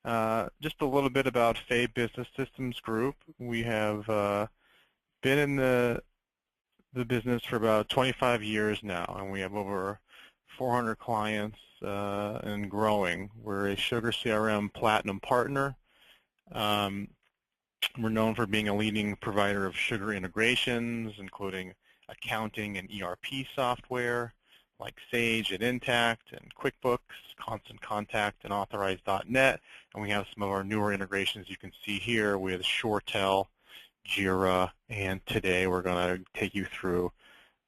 Just a little bit about Faye Business Systems Group. We have been in the business for about 25 years now, and we have over 400 clients and growing. We're a Sugar CRM Platinum partner. We're known for being a leading provider of Sugar integrations, including accounting and ERP software like Sage and Intact and QuickBooks, Constant Contact, and Authorize.net. And we have some of our newer integrations you can see here with ShoreTel, Jira, and today we're going to take you through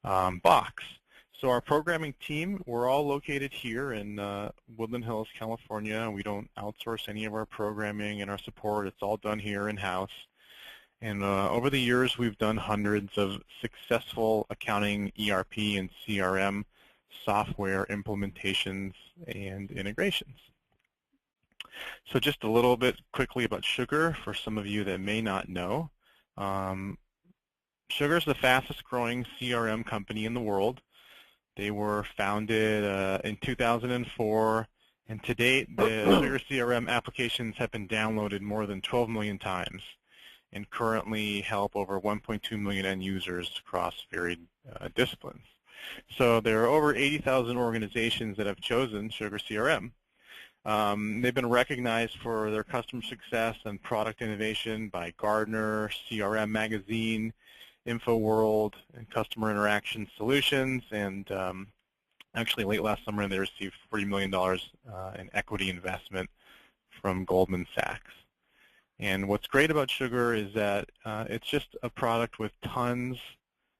Box. So our programming team, we're all located here in Woodland Hills, California. We don't outsource any of our programming and our support. It's all done here in-house. And over the years, we've done hundreds of successful accounting, ERP, and CRM software implementations and integrations. So just a little bit quickly about Sugar for some of you that may not know. Sugar is the fastest growing CRM company in the world. They were founded in 2004, and to date, the Sugar CRM applications have been downloaded more than 12 million times and currently help over 1.2 million end users across varied disciplines. So there are over 80,000 organizations that have chosen Sugar CRM. They've been recognized for their customer success and product innovation by Gartner, CRM Magazine, InfoWorld, and Customer Interaction Solutions. And actually, late last summer, they received $40 million in equity investment from Goldman Sachs. And what's great about Sugar is that it's just a product with tons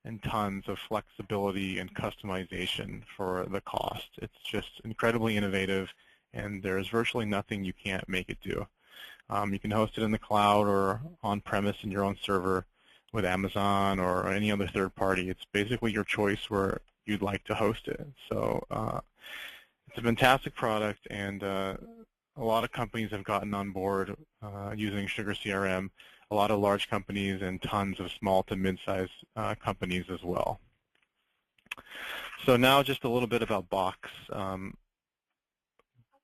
and tons of flexibility and customization for the cost. It's just incredibly innovative, and there's virtually nothing you can't make it do. You can host it in the cloud or on-premise in your own server with Amazon or any other third party. It's basically your choice where you'd like to host it. So it's a fantastic product, and a lot of companies have gotten on board using Sugar CRM, a lot of large companies and tons of small to mid-sized companies as well. So now just a little bit about Box.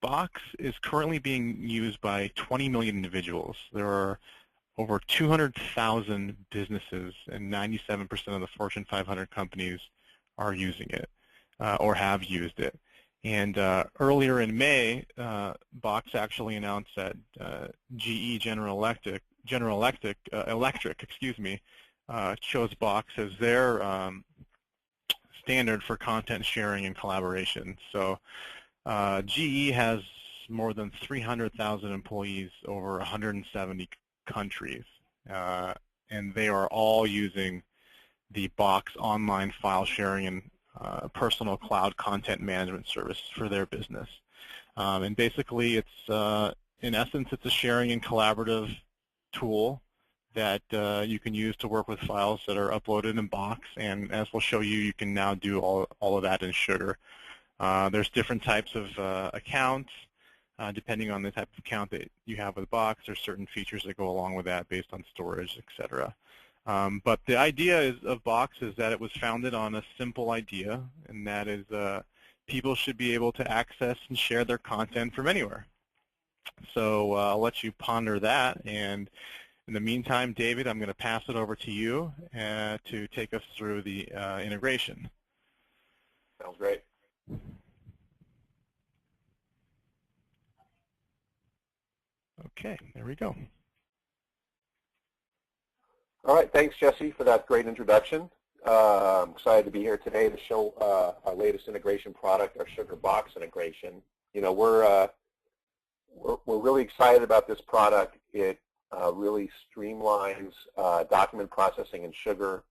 Box is currently being used by 20 million individuals. There are over 200,000 businesses, and 97% of the Fortune 500 companies are using it or have used it. And earlier in May, Box actually announced that GE General Electric, chose Box as their standard for content sharing and collaboration. So GE has more than 300,000 employees over 170 countries, and they are all using the Box online file sharing and personal cloud content management service for their business. And basically, it's in essence, it's a sharing and collaborative tool that you can use to work with files that are uploaded in Box. And as we'll show you, you can now do all of that in Sugar. There's different types of accounts. Depending on the type of account that you have with Box, there's certain features that go along with that based on storage, etc. But the idea of Box is that it was founded on a simple idea, and that is people should be able to access and share their content from anywhere. So I'll let you ponder that, and in the meantime, David, I'm going to pass it over to you to take us through the integration. Sounds great. Okay, there we go. All right, thanks, Jesse, for that great introduction. I'm excited to be here today to show our latest integration product, our Sugar Box integration. You know, we're really excited about this product. It really streamlines document processing in Sugar,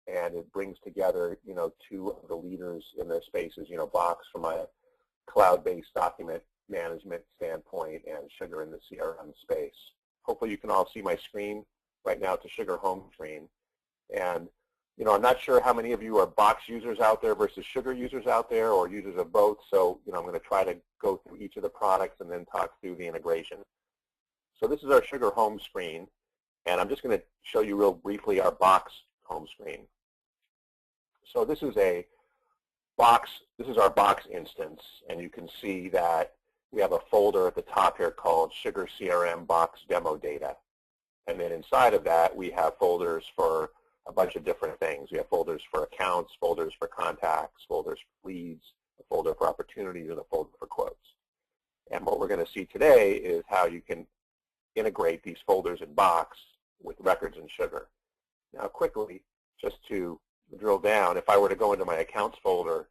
and it brings together, you know, two of the leaders in their spaces. You know, Box from a cloud-based document management standpoint, and Sugar in the CRM space. Hopefully, you can all see my screen right now. It's a Sugar home screen, and you know, I'm not sure how many of you are Box users out there versus Sugar users out there, or users of both. So, you know, I'm going to try to go through each of the products and then talk through the integration. So this is our Sugar home screen, and I'm just going to show you real briefly our Box home screen. So this is a Box. This is our Box instance, and you can see that we have a folder at the top here called Sugar CRM Box Demo Data. And then inside of that, we have folders for a bunch of different things. We have folders for accounts, folders for contacts, folders for leads, a folder for opportunities, and a folder for quotes. And what we're going to see today is how you can integrate these folders in Box with records in Sugar. Now quickly, just to drill down, if I were to go into my accounts folder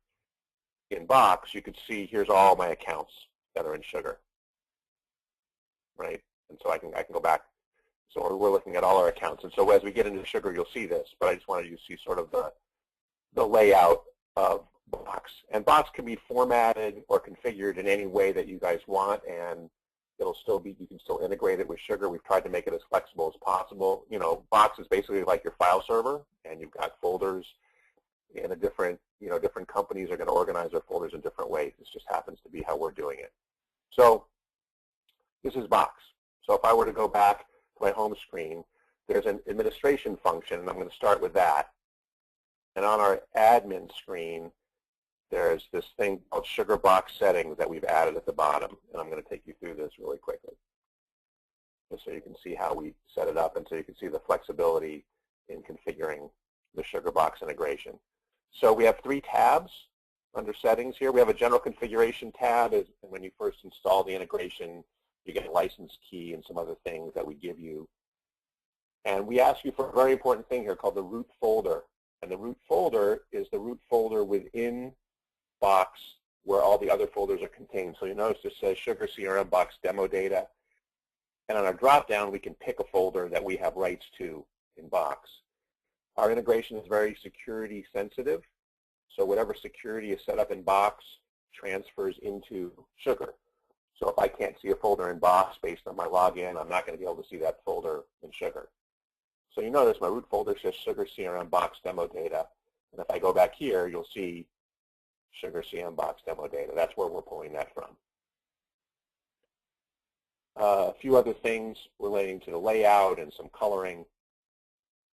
in Box, you could see here's all my accounts that are in Sugar, right? And so I can go back. So we're looking at all our accounts. And so as we get into Sugar, you'll see this. But I just wanted you to see sort of the layout of Box. And Box can be formatted or configured in any way that you guys want, and it'll still be, you can still integrate it with Sugar. We've tried to make it as flexible as possible. You know, Box is basically like your file server, and you've got folders in a different, you know, different companies are going to organize their folders in different ways. This just happens to be how we're doing it. So this is Box. So if I were to go back to my home screen, there's an administration function, and I'm going to start with that. And on our admin screen, there's this thing called Sugar Box Settings that we've added at the bottom, and I'm going to take you through this really quickly, just so you can see how we set it up, and so you can see the flexibility in configuring the Sugar Box integration. So we have 3 tabs under Settings here. We have a General Configuration tab, and when you first install the integration, you get a license key and some other things that we give you. And we ask you for a very important thing here called the root folder. And the root folder is the root folder within Box where all the other folders are contained. So you notice this says Sugar CRM Box Demo Data. And on our drop-down, we can pick a folder that we have rights to in Box. Our integration is very security sensitive. So whatever security is set up in Box transfers into Sugar. So if I can't see a folder in Box based on my login, I'm not going to be able to see that folder in Sugar. So you notice my root folder says Sugar CRM Box Demo Data. And if I go back here, you'll see Sugar CRM Box Demo Data. That's where we're pulling that from. A few other things relating to the layout and some coloring.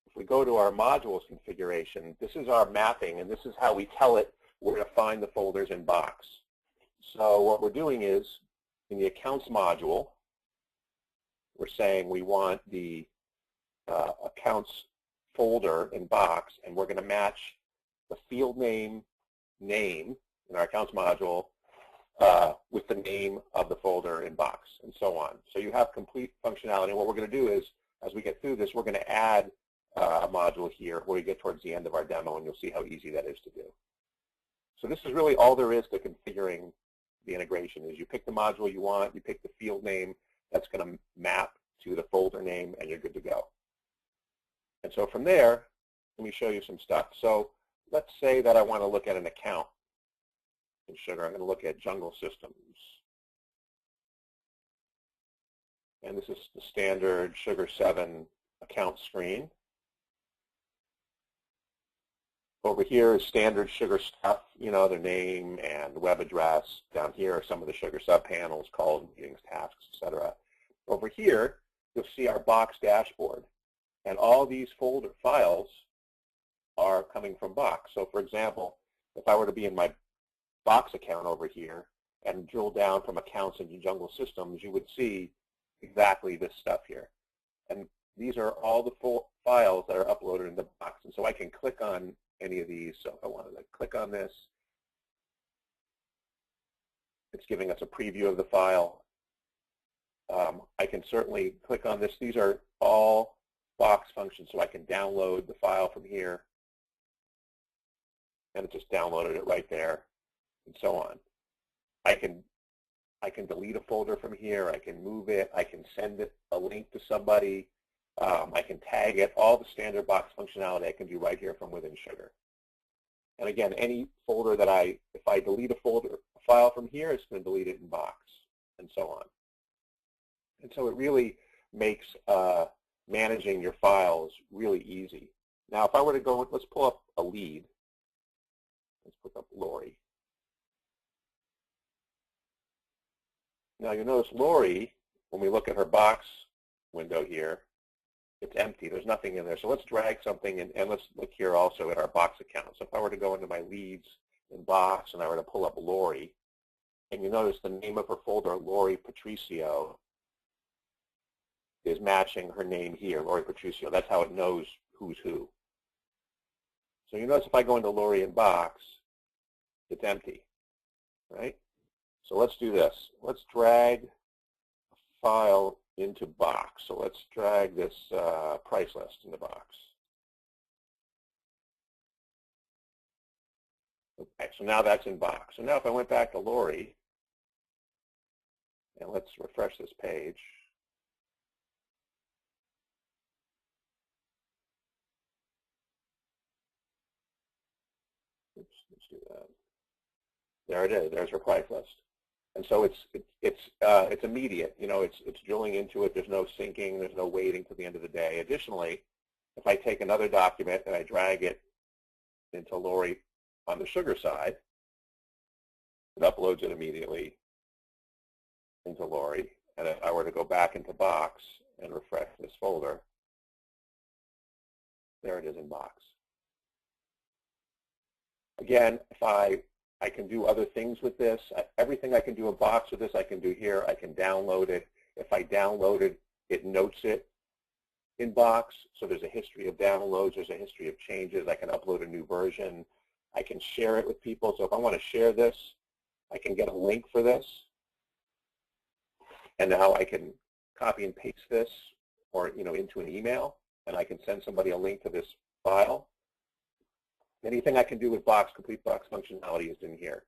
If we go to our modules configuration, this is our mapping, and this is how we tell it where to find the folders in Box. So what we're doing is, in the accounts module, we're saying we want the accounts folder in Box, and we're going to match the field name in our accounts module with the name of the folder in Box, and so on. So you have complete functionality. And what we're going to do is, as we get through this, we're going to add a module here where we get towards the end of our demo, and you'll see how easy that is to do. So this is really all there is to configuring the integration. Is you pick the module you want, you pick the field name that's going to map to the folder name, and you're good to go. And so from there, let me show you some stuff. So let's say that I want to look at an account in Sugar. I'm going to look at Jungle Systems. And this is the standard Sugar 7 account screen. Over here is standard Sugar stuff, you know, their name and web address. Down here are some of the Sugar subpanels, calls, meetings, tasks, etc. Over here, you'll see our Box dashboard. And all these folder files are coming from Box. So for example, if I were to be in my Box account over here and drill down from accounts into Jungle Systems, you would see exactly this stuff here. And these are all the full files that are uploaded into Box. And so I can click on any of these. So if I wanted to click on this, it's giving us a preview of the file. I can certainly click on this. These are all Box functions, so I can download the file from here, and it just downloaded it right there, and so on. I can delete a folder from here. I can move it. I can send it a link to somebody. I can tag it. All the standard Box functionality I can do right here from within Sugar. And again, any folder that if I delete a file from here, it's going to delete it in Box, and so on. And so it really makes managing your files really easy. Now, if I were to go, let's pull up a lead. Let's put up Lori. Now, you'll notice Lori, when we look at her Box window here, it's empty. There's nothing in there. So let's drag something, and let's look here also at our Box account. So if I were to go into my leads in Box and I were to pull up Lori, And you notice the name of her folder, Lori Patricio, is matching her name here, Lori Patricio. That's how it knows who's who. So you notice if I go into Lori in Box, it's empty, right? So let's do this. Let's drag a file into Box. So let's drag this price list into Box. Okay, so now that's in Box. So now if I went back to Lori, and let's refresh this page. Oops, let's do that. There it is. There's her price list. And so it's immediate. You know, it's drilling into it. There's no syncing. There's no waiting to the end of the day. Additionally, if I take another document and I drag it into Lori on the sugar side, it uploads it immediately into Lori. And if I were to go back into Box and refresh this folder, there it is in Box. Again, if I can do other things with this. Everything I can do in Box with this, I can do here. I can download it. If I download it, it notes it in Box. So there's a history of downloads. There's a history of changes. I can upload a new version. I can share it with people. So if I want to share this, I can get a link for this. And now I can copy and paste this or, into an email, and I can send somebody a link to this file. Anything I can do with Box, complete Box functionality is in here.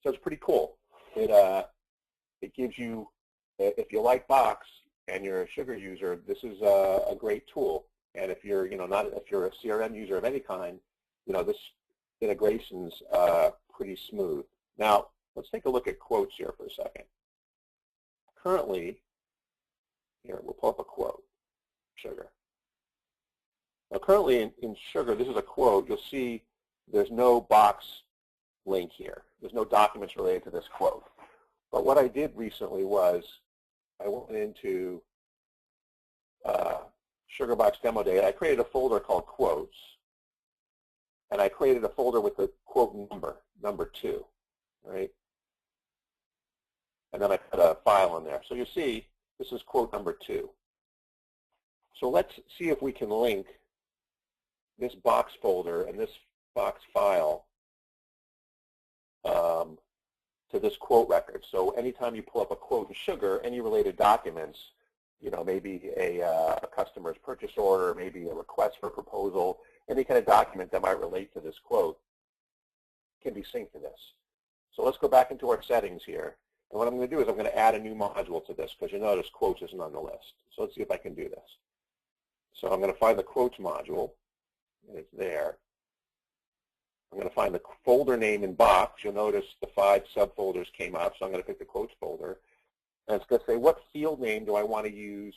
So it's pretty cool. It gives you, if you like Box and you're a sugar user, this is a great tool. And if you're, if you're a CRM user of any kind, this integration's pretty smooth. Now, let's take a look at quotes here for a second. Currently, here, we'll pull up a quote, sugar. Now, currently in sugar, this is a quote. You'll see there's no Box link here. There's no documents related to this quote. But what I did recently was I went into SugarBox Demo Day, and I created a folder called Quotes. And I created a folder with the quote number 2, right? And then I put a file in there. So you see, this is quote number 2. So let's see if we can link this Box folder and this Box file to this quote record. So anytime you pull up a quote in Sugar, any related documents, maybe a customer's purchase order, maybe a request for proposal, any kind of document that might relate to this quote can be synced to this. So let's go back into our settings here. And what I'm going to do is I'm going to add a new module to this because you notice quotes isn't on the list. So let's see if I can do this. So I'm going to find the quotes module, and it's there. I'm going to find the folder name in Box. You'll notice the 5 subfolders came up, so I'm going to pick the quotes folder. And it's going to say, what field name do I want to use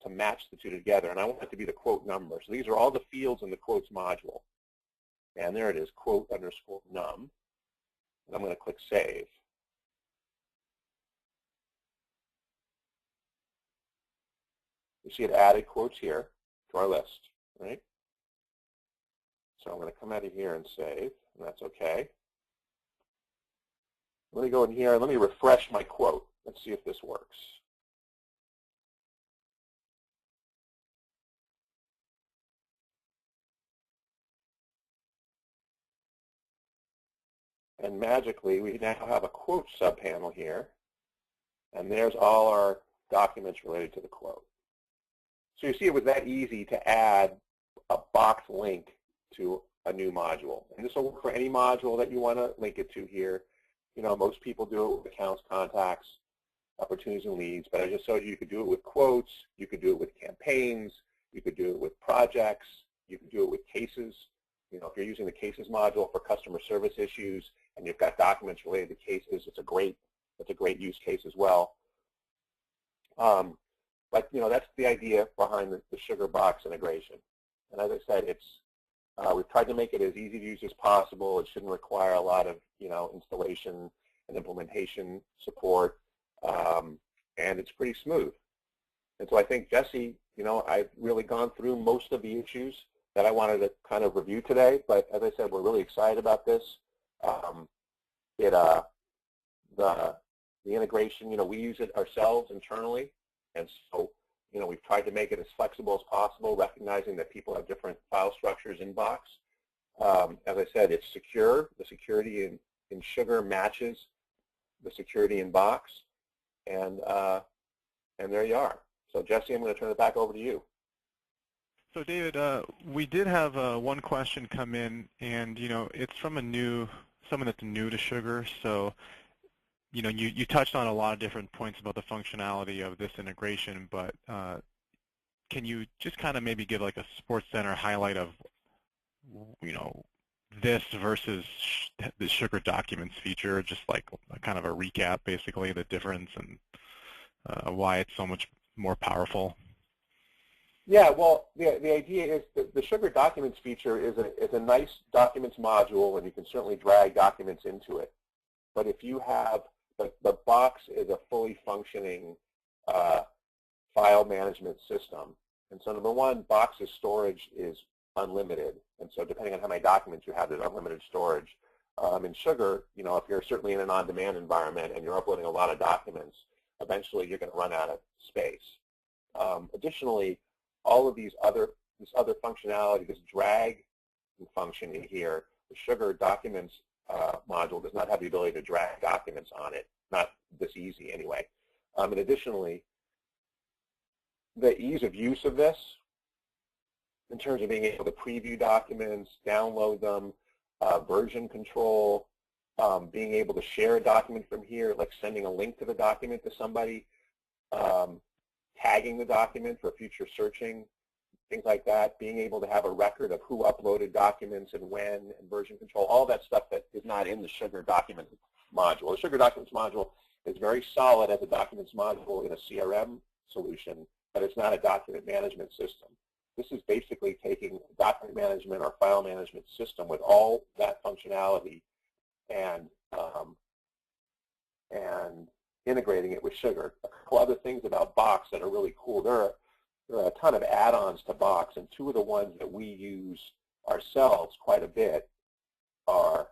to match the two together? And I want it to be the quote number. So these are all the fields in the quotes module. And there it is, quote_num. And I'm going to click Save. You see it added quotes here to our list, right? So I'm going to come out of here and save, and that's okay. Let me go in here and let me refresh my quote. Let's see if this works. And magically, we now have a quote subpanel here, and there's all our documents related to the quote. So you see it was that easy to add a Box link to a new module. And this will work for any module that you want to link it to here. Most people do it with accounts, contacts, opportunities, and leads. But I just showed you could do it with quotes. You could do it with campaigns. You could do it with projects. You could do it with cases. If you're using the cases module for customer service issues and you've got documents related to cases, it's a great use case as well. But that's the idea behind the SugarBox integration. And as I said, we've tried to make it as easy to use as possible. It shouldn't require a lot of installation and implementation support, and it's pretty smooth. And so I think, Jesse, I've really gone through most of the issues that I wanted to kind of review today. But as I said, we're really excited about this. The integration, we use it ourselves internally, and so, we've tried to make it as flexible as possible, recognizing that people have different file structures in Box. As I said, it's secure. The security in Sugar matches the security in Box, and there you are. So Jesse, I'm going to turn it back over to you. So David, we did have one question come in, and it's from someone that's new to Sugar. So you touched on a lot of different points about the functionality of this integration, but can you just kind of maybe give like a Sports Center highlight of this versus the Sugar Documents feature, just like kind of a recap, basically the difference and why it's so much more powerful? Yeah, well, the idea is that the Sugar Documents feature is a nice documents module, and you can certainly drag documents into it. But if you have the Box is a fully functioning file management system, and so number one, Box's storage is unlimited, and so depending on how many documents you have, there's unlimited storage. In Sugar, if you're certainly in an on-demand environment and you're uploading a lot of documents, eventually you're going to run out of space. Additionally, all of this other functionality, this drag function in here, the Sugar Documents module does not have the ability to drag documents on it, not this easy anyway. And additionally, the ease of use of this, in terms of being able to preview documents, download them, version control, being able to share a document from here, like sending a link to the document to somebody, tagging the document for future searching, things like that, being able to have a record of who uploaded documents and when, and version control, all that stuff that is not in the Sugar Documents module. The Sugar Documents module is very solid as a documents module in a CRM solution, but it's not a document management system. This is basically taking a document management or file management system with all that functionality and integrating it with Sugar. A couple other things about Box that are really cool. There are a ton of add-ons to Box, and two of the ones that we use ourselves quite a bit are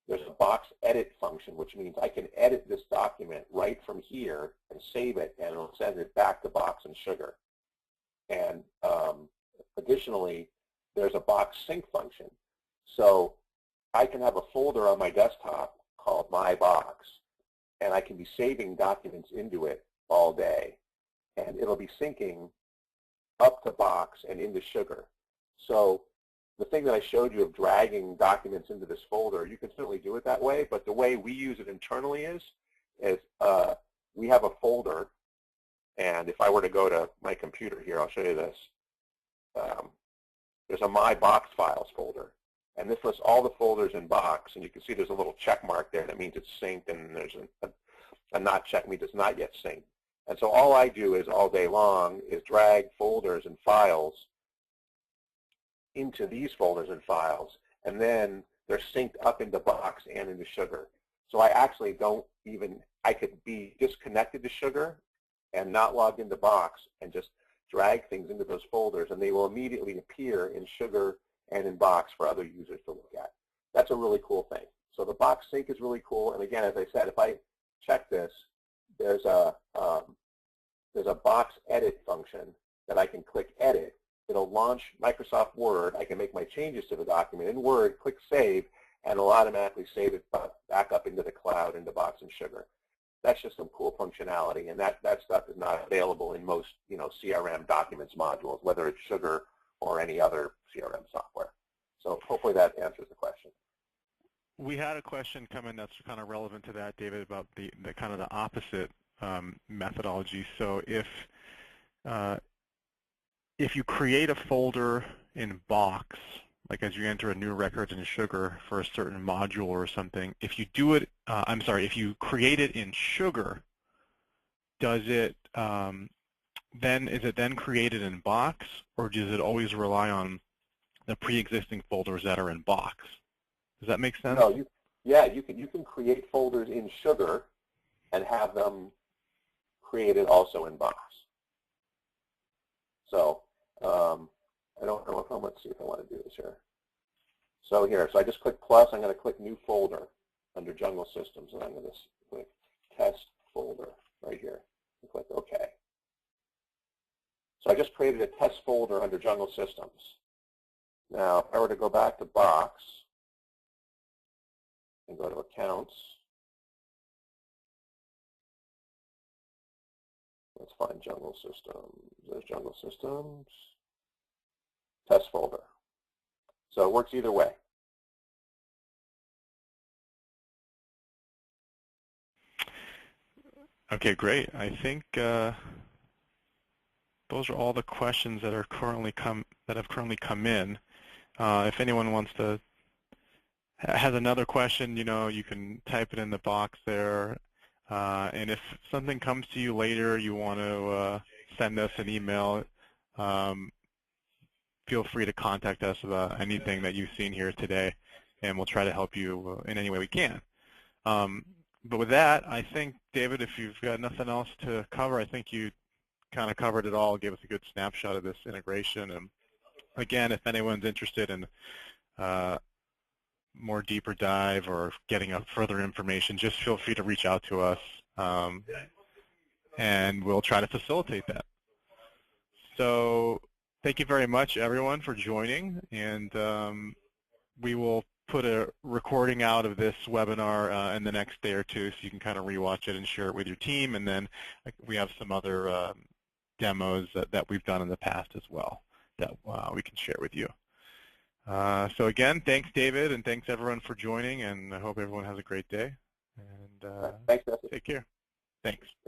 there's a Box edit function, which means I can edit this document right from here and save it, and it'll send it back to Box and Sugar. And additionally, there's a Box sync function. So I can have a folder on my desktop called My Box, and I can be saving documents into it all day, and it'll be syncing up to Box and into Sugar. So the thing that I showed you of dragging documents into this folder, you can certainly do it that way, but the way we use it internally is we have a folder, and if I were to go to my computer here, I'll show you this. There's a My Box Files folder, and this lists all the folders in Box, and you can see there's a little check mark there that means it's synced, and there's a not check means it's not yet synced. And so all I do is all day long is drag folders and files into these folders and files, and then they're synced up into Box and into Sugar. So I actually don't even, I could be disconnected to Sugar and not logged into Box and just drag things into those folders, and they will immediately appear in Sugar and in Box for other users to look at. That's a really cool thing. So the Box sync is really cool, and again, as I said, if I check this, there's a Box edit function that I can click edit. It'll launch Microsoft Word. I can make my changes to the document in Word, click Save, and it'll automatically save it back up into the cloud, into Box and Sugar. That's just some cool functionality, and that stuff is not available in most CRM documents modules, whether it's Sugar or any other CRM software. So hopefully that answers the question. We had a question come in that's kind of relevant to that, David, about the kind of the opposite methodology. So if you create a folder in Box, like as you enter a new records in Sugar for a certain module or something, if you do it, if you create it in Sugar, does it is it then created in Box, or does it always rely on the pre-existing folders that are in Box? Does that make sense? No, you can create folders in Sugar and have them created also in Box. So I don't know if let's see if I want to do this here. So here, so I just click plus. I'm going to click New Folder under Jungle Systems, and I'm going to click created a test folder under Jungle Systems. Now, if I were to go back to Box and go to Accounts, let's find Jungle Systems. There's Jungle Systems, test folder. So it works either way. Okay, great. I think those are all the questions that have currently come in. If anyone wants to has another question, you can type it in the box there. And if something comes to you later, you want to send us an email, feel free to contact us about anything that you've seen here today, and we'll try to help you in any way we can. But with that, I think, David, if you've got nothing else to cover, I think you kind of covered it all, gave us a good snapshot of this integration. And again, if anyone's interested in more deeper dive or getting further information, just feel free to reach out to us, and we'll try to facilitate that. So thank you very much, everyone, for joining, and we will put a recording out of this webinar in the next day or two, so you can kind of rewatch it and share it with your team. And then we have some other demos that we've done in the past as well that we can share with you. So again, thanks, David, and thanks, everyone, for joining, and I hope everyone has a great day. And Thanks, Jesse. take care. Thanks.